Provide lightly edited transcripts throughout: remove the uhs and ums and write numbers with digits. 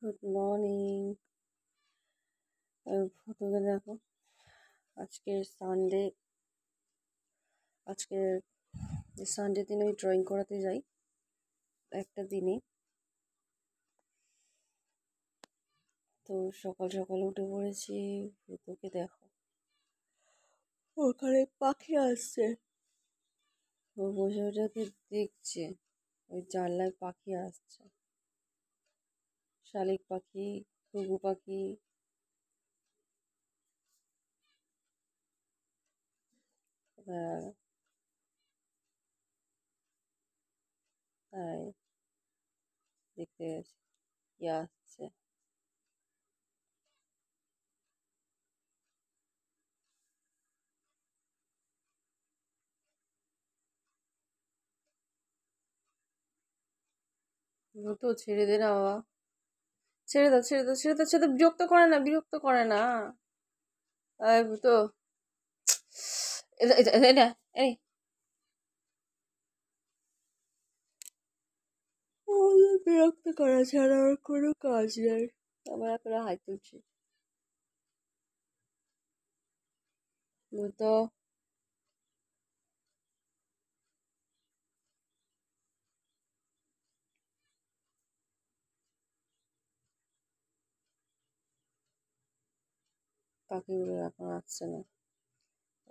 Good morning. ফটোতে দেখো, আজকে সানডে। আজকে সানডে দিন আমি ড্রয়িং করাতে যাই একটা দিনে। তো সকাল সকাল উঠে পড়েছি। ফটোকে দেখো, ওখানে পাখি আসছে, ও বসে বসে ওকে দেখছে। ওই জানলায় পাখি আসছে, শালিক পাখি, ঘুঘু পাখি। তাই দেখতে গেছে কি আসছে। তো ছেড়ে দে না বাবা, ছেড়ে দাও, ছেড়ে দাও, ছেড়ে দাও, ছেড়ে দাও। বিরক্ত করে না, বিরক্ত করে না। তো এই বিরক্ত করা ছাড়া আমার কোনো কাজ নেই। আমার এখন হাই তুলছে তো। পাখিগুলো এখন আসছে না,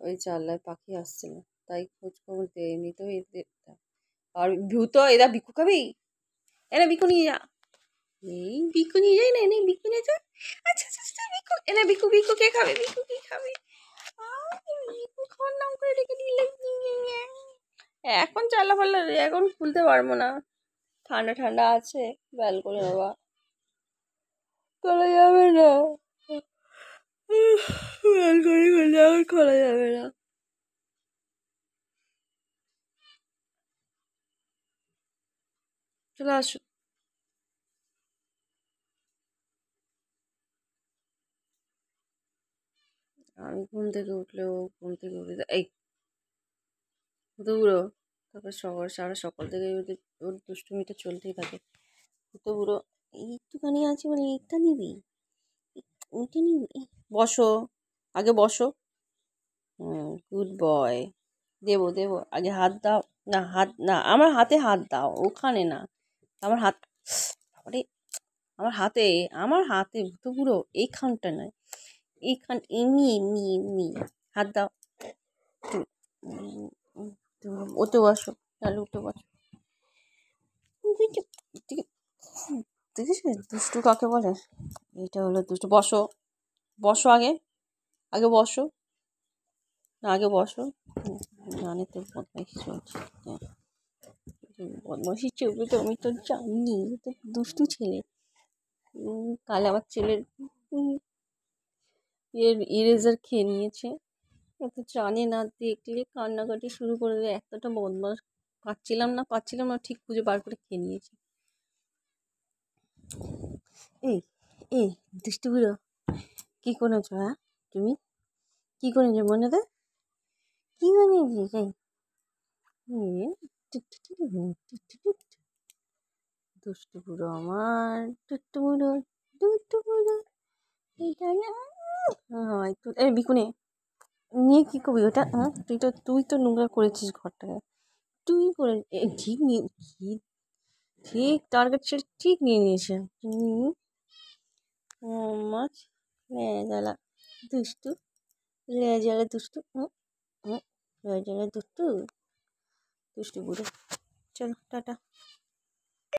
ওই জানলায় পাখি আসছে না, তাই খোঁজ খবর দেয়নি তো এদের। আর ভূত, এরা বিকু খাবি? এনে বিকু নিয়ে যা, এই বিকু নিয়ে যাই না, এনে বিকু নিয়ে যা। আচ্ছা আচ্ছা আচ্ছা, বিকু এনে, বিকু, বিকু কে খাবে? বিকু কি খাবে? বিকু খাওয়ার নাম করে রেখে দিলে। এখন চালা ফাল্লা এখন খুলতে পারবো না, ঠান্ডা ঠান্ডা আছে ব্যালকনি বাবা, খোলা যাবে না। ব্যালকনি খুললে এখন খোলা যাবে না। চলে আসো। আমি ঘুম থেকে উঠলেও ঘুম থেকে উঠে এই বুড়ো, তারপর সারা সকাল থেকে ওর দুষ্টুমিটা চলতেই থাকে। বুড়ো একটুখানি আছে মানে এইটা নিবি, ওইটা নিবি, বসো, আগে বসো। Good boy. দেবো দেবো, আগে হাত দাও। না হাত না, আমার হাতে হাত দাও, ওখানে না। আমার হাত, আরে আমার হাতে, আমার হাতে বুড়ো এইখানটা নয়, এইখান, এমনি এমনি এমনি হাত দাও। ওতে বসো, তাহলে উঠে বসো। দেখেছিস দুষ্টু কাকে বলে? এইটা হলো দুষ্টু। বসো, বসো আগে, আগে বসো, না আগে বসো। জানে তো বদমাইশি চলছে, বদমাইশি চলবে তো, আমি তো জানি তো দুষ্টু ছেলে। কাল আমার ছেলের ইরেজার খেয়ে নিয়েছে, এত জানে না, দেখলে কান্নাকাটি শুরু করে দেয়, এতটা বদমাস। পাচ্ছিলাম না ঠিক খুঁজে বার করে খেয়ে নিয়েছে। এই এই দুষ্টুগুলো কি করেছো? হ্যাঁ তুমি কি করেছো মনে দে? কি বানিয়েছিস? দুষ্টু বুড়ো আমার, দুষ্টু বুড়ো, দুষ্টু বুড়ো। এইটা একটু এই বিকুনে নিয়ে কি করবি ওটা? হ্যাঁ তুই তো নোংরা করেছিস ঘরটাকে, তুই করে ঠিক নিয়ে, ঠিক টার্গেট সেটা ঠিক নিয়ে নিয়েছে। মাছ লেজালা দুষ্টু, লেজালা দুষ্টু, লেজালা দুষ্টু, দুষ্টু বুড়ো। চলো টাটা।